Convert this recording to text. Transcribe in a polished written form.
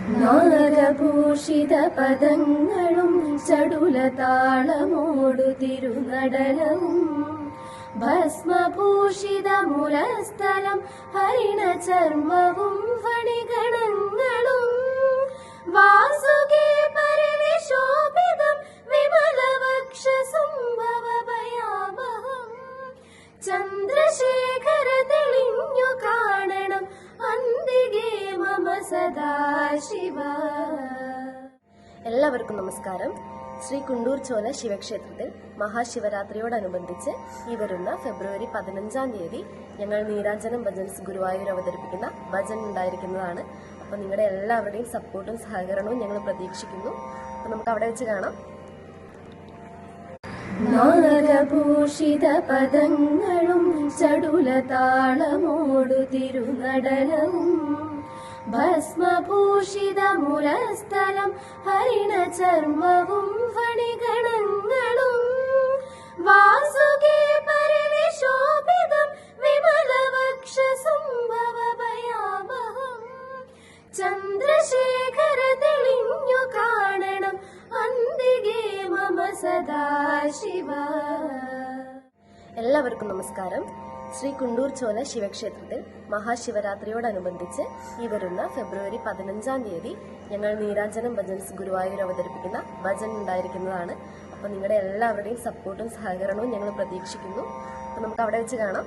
നാഗഭൂഷിത പദങ്ങളും ചടുലതാളമോടു തിരുനടനവും ഭസ്മഭൂഷിത മുലസ്ഥലം ഹരിണ ചർമ്മവും ഫണിഗണങ്ങളും വാസുകി പരിവിശോഭിതം വിമലവക്ഷസുംഭവഭയാവഹം ചന്ദ്രശേഖര തെളിഞ്ഞു കാണണം അന്തികേ മമ സദാശിവ. എല്ലാവർക്കും നമസ്കാരം. ശ്രീ കുണ്ടൂർ ചോല ശിവക്ഷേത്രത്തിൽ മഹാശിവരാത്രിയോടനുബന്ധിച്ച് ഈ വരുന്ന ഫെബ്രുവരി 15-ാം തീയതി ഞങ്ങൾ നീരാഞ്ജനം ഭജൻസ് ഗുരുവായൂർ അവതരിപ്പിക്കുന്ന ഭജൻ ഉണ്ടായിരിക്കുന്നതാണ്. അപ്പോൾ നിങ്ങളുടെ എല്ലാവരുടെയും സപ്പോർട്ടും സഹകരണവും ഞങ്ങൾ പ്രതീക്ഷിക്കുന്നു. അപ്പോൾ നമുക്ക് അവിടെ വെച്ച് കാണാം. നാഗഭൂഷിത പദങ്ങളും ചടുലതാളമോടു തിരുനടനവും ഭസ്മഭൂഷിത മുലസ്ഥലം ഹരിണ ചർമ്മവും ഫണിഗണങ്ങളും വാസുകി പരിവിശോഭിതം വിമലവക്ഷസുംഭവഭയാവഹം ചന്ദ്രശേഖര തെളിഞ്ഞു കാണണം അന്തികേ മമ സദാശിവ. എല്ലാവർക്കും നമസ്കാരം. ശ്രീ കുണ്ടൂർ ചോല ശിവക്ഷേത്രത്തിൽ മഹാശിവരാത്രിയോടനുബന്ധിച്ച് ഈ വരുന്ന ഫെബ്രുവരി 15-ാം തീയതി ഞങ്ങൾ നീരാഞ്ജനം ഭജൻസ് ഗുരുവായൂർ അവതരിപ്പിക്കുന്ന ഭജൻ ഉണ്ടായിരിക്കുന്നതാണ്. അപ്പോൾ നിങ്ങളുടെ എല്ലാവരുടെയും സപ്പോർട്ടും സഹകരണവും ഞങ്ങൾ പ്രതീക്ഷിക്കുന്നു. അപ്പോൾ നമുക്ക് അവിടെ വെച്ച് കാണാം.